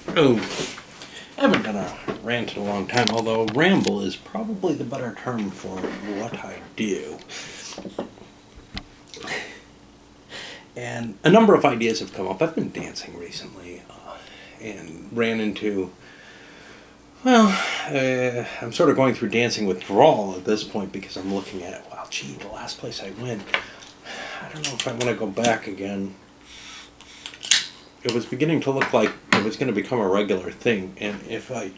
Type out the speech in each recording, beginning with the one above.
Oh, I haven't done a rant in a long time, although ramble is probably the better term for what I do. And a number of ideas have come up. I've been dancing recently and ran into, I'm sort of going through dancing withdrawal at this point because I'm looking at it. Wow, gee, the last place I went, I don't know if I want to go back again. It was beginning to look like it was going to become a regular thing, and if I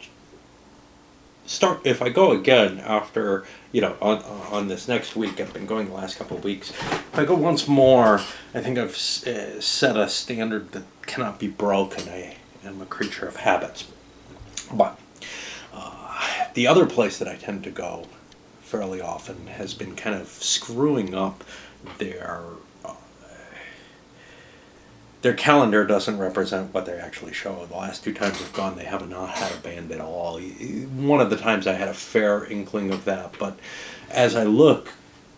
go again after, on this next week, I've been going the last couple of weeks. If I go once more, I think I've set a standard that cannot be broken. I am a creature of habits. But the other place that I tend to go fairly often has been kind of screwing up their calendar doesn't represent what they actually show. The last two times I've gone, they have not had a band at all. One of the times I had a fair inkling of that, but as I look,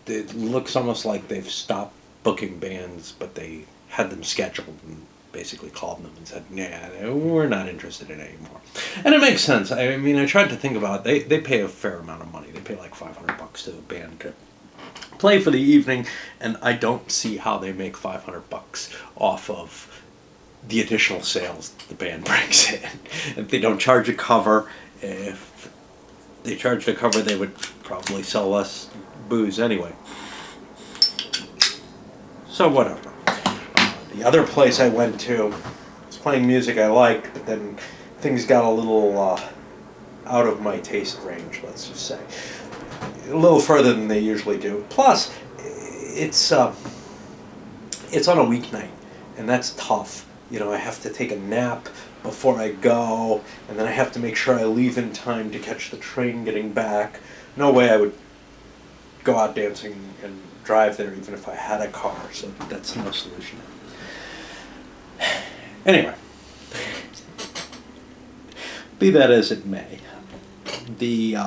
it looks almost like they've stopped booking bands, but they had them scheduled and basically called them and said, "Yeah, we're not interested in it anymore." And it makes sense. I mean, I tried to think about it. They pay a fair amount of money. They pay like $500 to the band to play for the evening, and I don't see how they make $500 off of the additional sales the band brings in. If they don't charge a cover, if they charged a cover, they would probably sell less booze anyway. So whatever. The other place I went to was playing music I liked, but then things got a little out of my taste range, let's just say. A little further than they usually do. Plus, it's on a weeknight, and that's tough. I have to take a nap before I go, and then I have to make sure I leave in time to catch the train getting back. No way I would go out dancing and drive there even if I had a car, so that's no solution. Anyway, be that as it may, the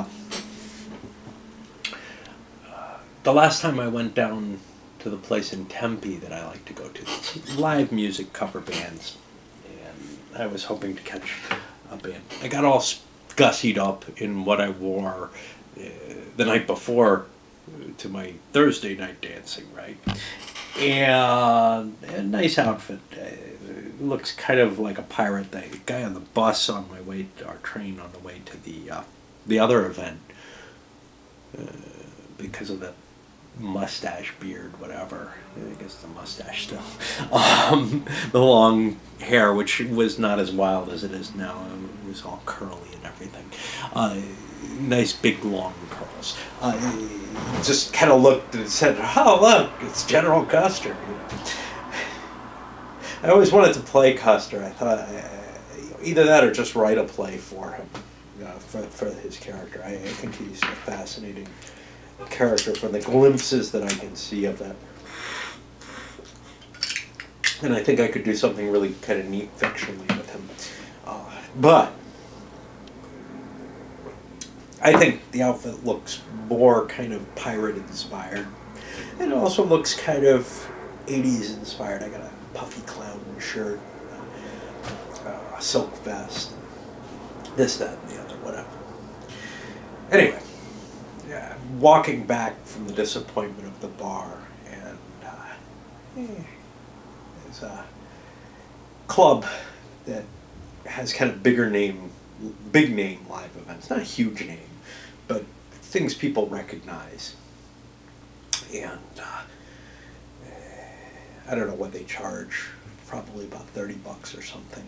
last time I went down to the place in Tempe that I like to go to, it's live music cover bands, and I was hoping to catch a band. I got all gussied up in what I wore the night before to my Thursday night dancing, right? And a nice outfit. Looks kind of like a pirate. The guy on the bus on my way, our train on the way to the other event, because of the mustache, beard, whatever. I guess the mustache still. The long hair, which was not as wild as it is now. It was all curly and everything. Nice big long curls. Just kind of looked and said, "Oh, look, it's General Custer." I always wanted to play Custer. I thought either that or just write a play for him, for his character. I think he's a fascinating character from the glimpses that I can see of that. And I think I could do something really kind of neat fictionally with him. But I think the outfit looks more kind of pirate inspired. And it also looks kind of 80s inspired. I got a puffy clown shirt, a silk vest, this, that, and the other, whatever. Anyway, walking back from the disappointment of the bar, and there's a club that has kind of big name live events. Not a huge name, but things people recognize. And I don't know what they charge, probably about $30 or something.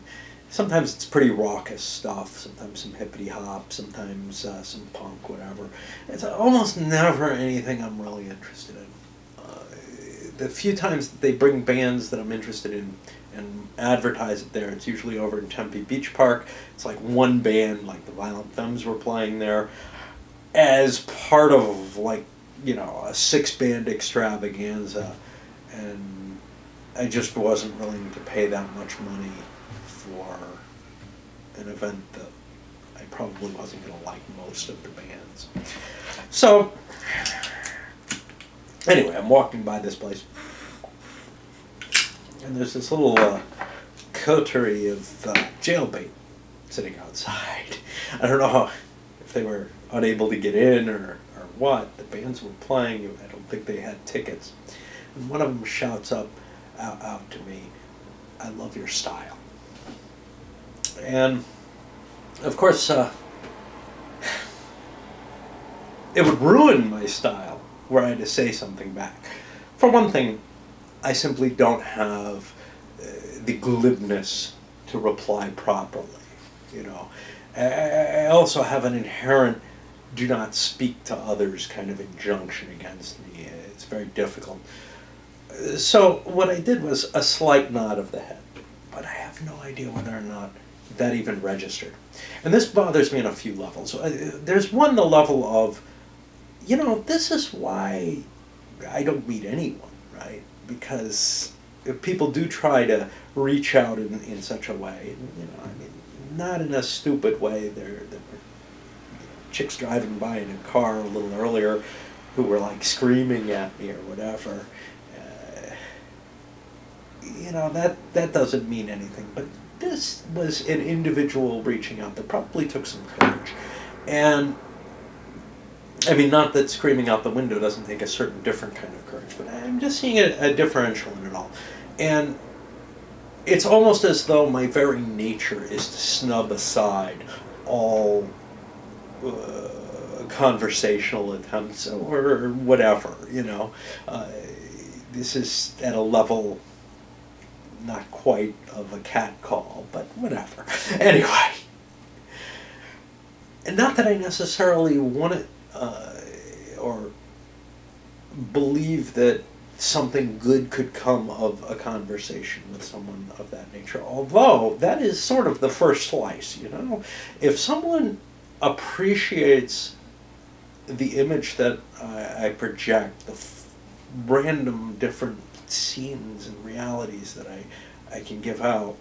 Sometimes it's pretty raucous stuff, sometimes some hippity hop, sometimes some punk, whatever. It's almost never anything I'm really interested in. The few times that they bring bands that I'm interested in and advertise it there, it's usually over in Tempe Beach Park. It's like one band, like the Violent Femmes were playing there, as part of like, a 6-band extravaganza, and I just wasn't willing to pay that much money for an event that I probably wasn't going to like most of the bands. So, anyway, I'm walking by this place, and there's this little coterie of Jailbait sitting outside. I don't know if they were unable to get in or what. The bands were playing. I don't think they had tickets. And one of them shouts out to me, "I love your style." And of course, it would ruin my style were I to say something back. For one thing, I simply don't have the glibness to reply properly. I also have an inherent "do not speak to others" kind of injunction against me. It's very difficult. So what I did was a slight nod of the head, but I have no idea whether or not that even registered. And this bothers me on a few levels. There's one, the level of, this is why I don't meet anyone, right? Because if people do try to reach out in such a way, not in a stupid way. There were chicks driving by in a car a little earlier who were like screaming at me or whatever. That doesn't mean anything. But this was an individual reaching out that probably took some courage. And not that screaming out the window doesn't take a certain different kind of courage, but I'm just seeing a differential in it all. And it's almost as though my very nature is to snub aside all conversational attempts or whatever, This is at a level not quite of a cat call, but whatever. Anyway. And not that I necessarily want it or believe that something good could come of a conversation with someone of that nature, although that is sort of the first slice, If someone appreciates the image that I project, the random different scenes and realities that I can give out,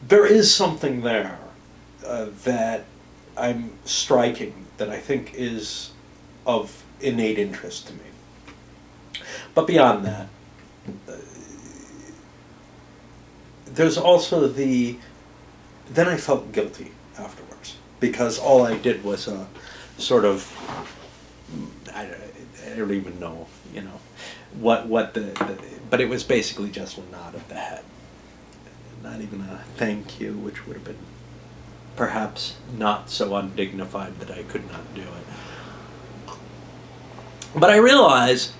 there is something there that I'm striking that I think is of innate interest to me. But beyond that, there's also then I felt guilty afterwards, because all I did was sort of, I don't even know, what but it was basically just a nod of the head. Not even a thank you, which would have been perhaps not so undignified that I could not do it. But I realized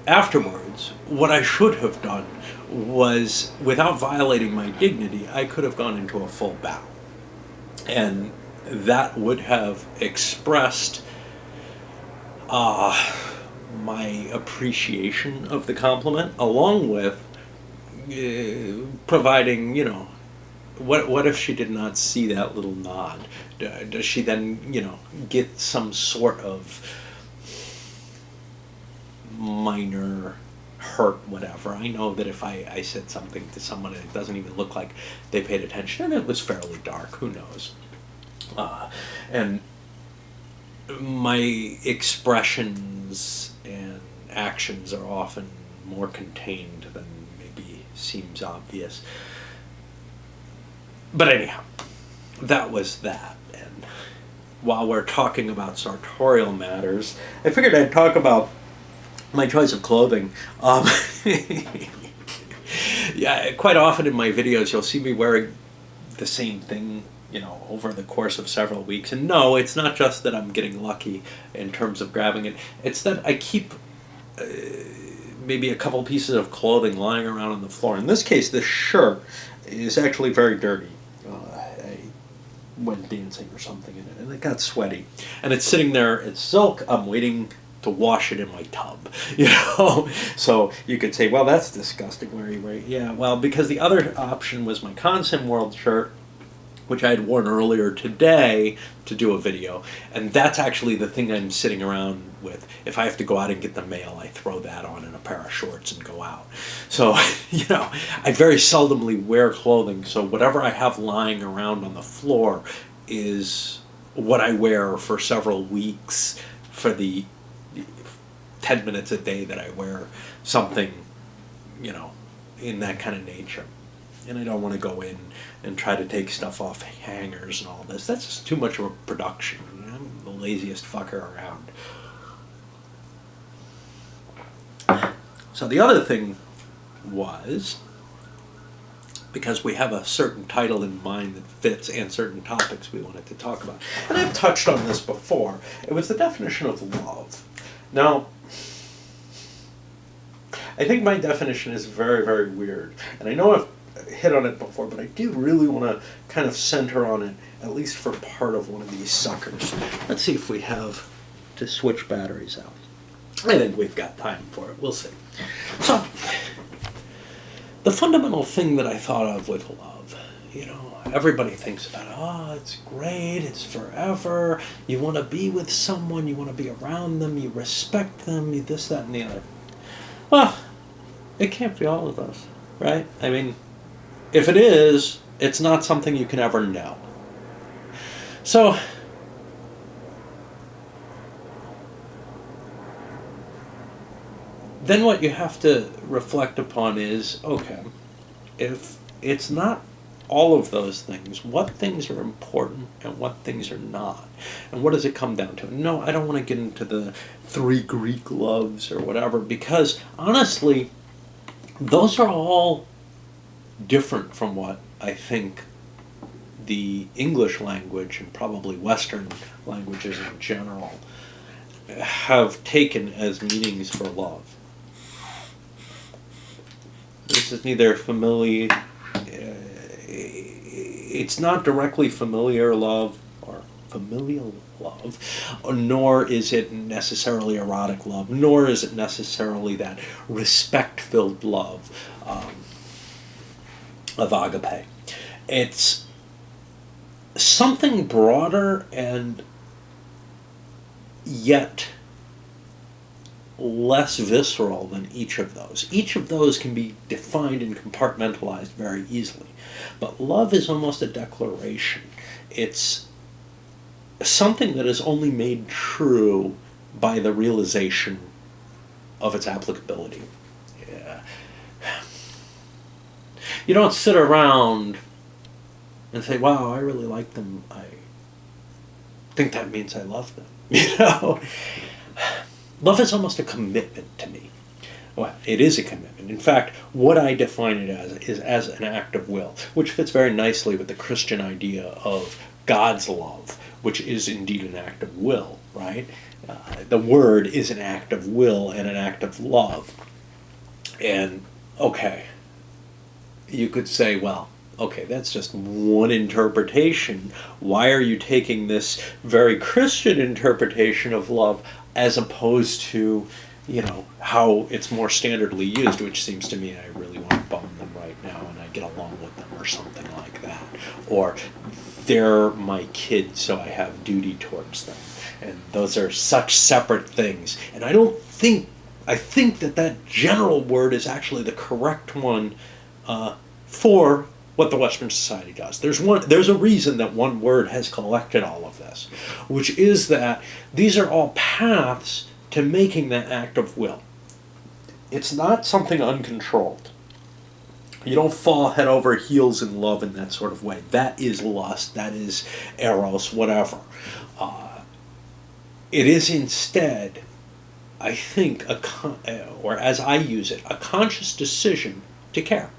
afterwards what I should have done was, without violating my dignity, I could have gone into a full bow. And that would have expressed my appreciation of the compliment, along with providing, what if she did not see that little nod? Does she then, get some sort of minor hurt, whatever? I know that if I said something to someone and it doesn't even look like they paid attention, and it was fairly dark, who knows? And my expressions and actions are often more contained than maybe seems obvious. But anyhow, that was that. And while we're talking about sartorial matters, I figured I'd talk about my choice of clothing. Yeah, quite often in my videos you'll see me wearing the same thing, over the course of several weeks. And no, it's not just that I'm getting lucky in terms of grabbing it. It's that I keep maybe a couple pieces of clothing lying around on the floor. In this case, this shirt is actually very dirty. I went dancing or something in it, and it got sweaty. And it's sitting there, it's silk, I'm waiting to wash it in my tub, So you could say, well, that's disgusting. Where are you wearing? Yeah, well, because the other option was my Consim World shirt, which I had worn earlier today to do a video, and that's actually the thing I'm sitting around with. If I have to go out and get the mail, I throw that on in a pair of shorts and go out. So, I very seldomly wear clothing, so whatever I have lying around on the floor is what I wear for several weeks for the 10 minutes a day that I wear something, in that kind of nature. And I don't want to go in and try to take stuff off hangers and all this. That's just too much of a production. I'm the laziest fucker around. So the other thing was, because we have a certain title in mind that fits and certain topics we wanted to talk about. And I've touched on this before. It was the definition of love. Now, I think my definition is very, very weird. And I know I've hit on it before, but I do really want to kind of center on it, at least for part of one of these suckers. Let's see if we have to switch batteries out. I think we've got time for it. We'll see. So, the fundamental thing that I thought of with love, everybody thinks about, it's great, it's forever, you want to be with someone, you want to be around them, you respect them, you this, that, and the other. Well, it can't be all of those, right? I mean, if it is, it's not something you can ever know. So, then what you have to reflect upon is, okay, if it's not all of those things, what things are important and what things are not? And what does it come down to? No, I don't want to get into the 3 Greek loves or whatever, because honestly, those are all different from what I think the English language and probably Western languages in general have taken as meanings for love. This is neither familiar, it's not directly familiar love or familial love, nor is it necessarily erotic love, nor is it necessarily that respect-filled love of agape. It's something broader and yet less visceral than each of those. Each of those can be defined and compartmentalized very easily. But love is almost a declaration. It's something that is only made true by the realization of its applicability. Yeah. You don't sit around and say, wow, I really like them. I think that means I love them. Love is almost a commitment to me. Well, it is a commitment. In fact, what I define it as is as an act of will, which fits very nicely with the Christian idea of God's love, which is indeed an act of will, right? The word is an act of will and an act of love. And, okay, you could say, well, okay, that's just one interpretation. Why are you taking this very Christian interpretation of love as opposed to, how it's more standardly used, which seems to me I really want to bone them right now and I get along with them or something like that. Or they're my kids, so I have duty towards them. And those are such separate things. And I think that general word is actually the correct one for what the Western society does. There's a reason that one word has collected all of this, which is that these are all paths to making that act of will. It's not something uncontrolled. You don't fall head over heels in love in that sort of way. That is lust, that is eros, whatever. It is instead, I think, or as I use it, a conscious decision to care.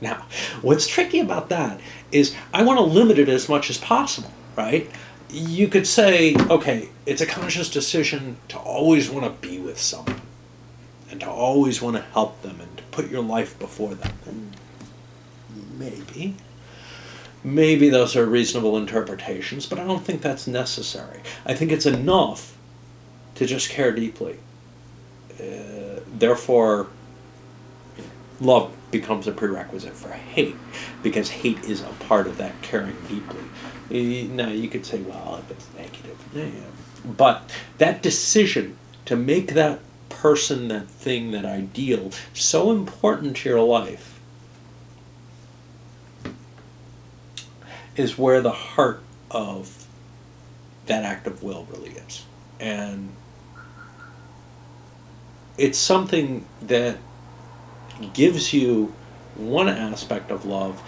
Now, what's tricky about that is I want to limit it as much as possible, right? You could say, okay, it's a conscious decision to always want to be with someone and to always want to help them and to put your life before them. And maybe those are reasonable interpretations, but I don't think that's necessary. I think it's enough to just care deeply. Therefore, love becomes a prerequisite for hate, because hate is a part of that caring deeply. Now, you could say, well, if it's negative, but that decision to make that person, that thing, that ideal so important to your life is where the heart of that act of will really is. And it's something that gives you one aspect of love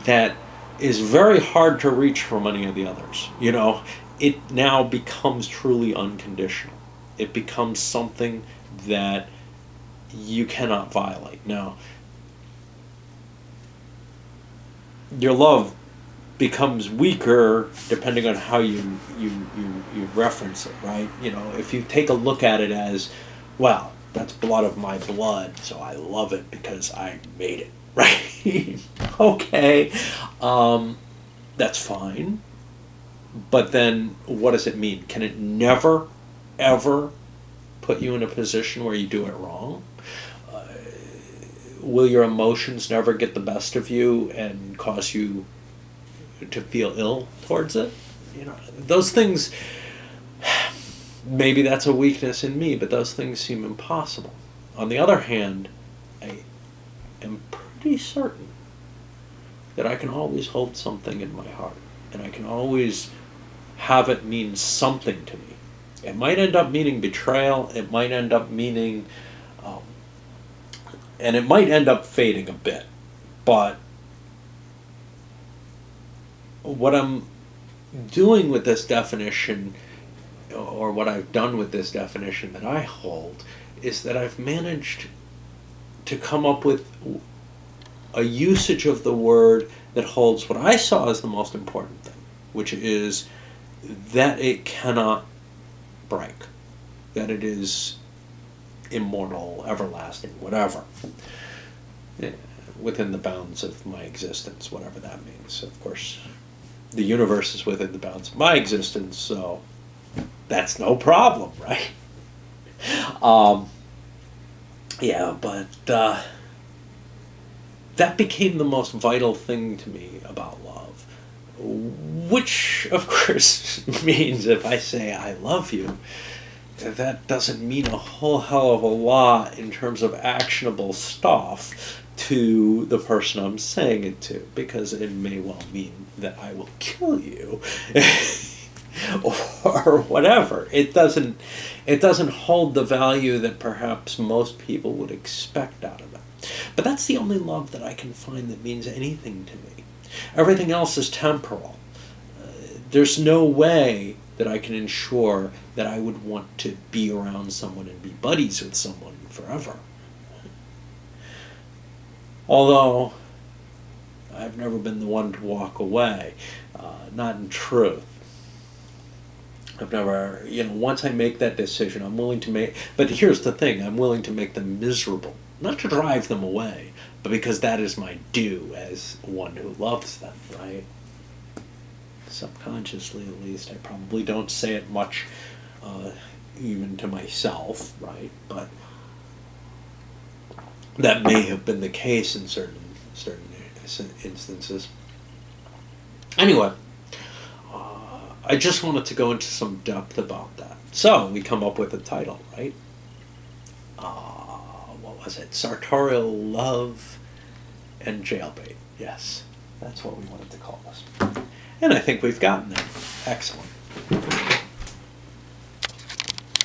that is very hard to reach from any of the others. It now becomes truly unconditional. It becomes something that you cannot violate. Now, your love becomes weaker depending on how you reference it, right? If you take a look at it as, well, that's blood of my blood, so I love it because I made it, right? Okay, that's fine. But then what does it mean? Can it never, ever put you in a position where you do it wrong? Will your emotions never get the best of you and cause you to feel ill towards it? Those things, maybe that's a weakness in me, but those things seem impossible. On the other hand, I am pretty certain that I can always hold something in my heart, and I can always have it mean something to me. It might end up meaning betrayal, it might end up meaning, and it might end up fading a bit, but what I'm doing with this definition, or what I've done with this definition that I hold, is that I've managed to come up with a usage of the word that holds what I saw as the most important thing, which is that it cannot break, that it is immortal, everlasting, whatever, within the bounds of my existence, whatever that means. Of course, the universe is within the bounds of my existence, so that's no problem, right? But that became the most vital thing to me about love, which, of course, means if I say I love you, that doesn't mean a whole hell of a lot in terms of actionable stuff to the person I'm saying it to, because it may well mean that I will kill you or whatever. It doesn't hold the value that perhaps most people would expect out of it. But that's the only love that I can find that means anything to me. Everything else is temporal. There's no way that I can ensure that I would want to be around someone and be buddies with someone forever. Although, I've never been the one to walk away. Not in truth. I've never, once I make that decision, I'm willing to make, but here's the thing, I'm willing to make them miserable. Not to drive them away, but because that is my due as one who loves them, right? Subconsciously, at least. I probably don't say it much, even to myself, right? But that may have been the case in certain instances. Anyway, I just wanted to go into some depth about that. So we come up with a title, right? What was it? Sartorial Love and Jailbait. Yes, that's what we wanted to call this. And I think we've gotten there. Excellent.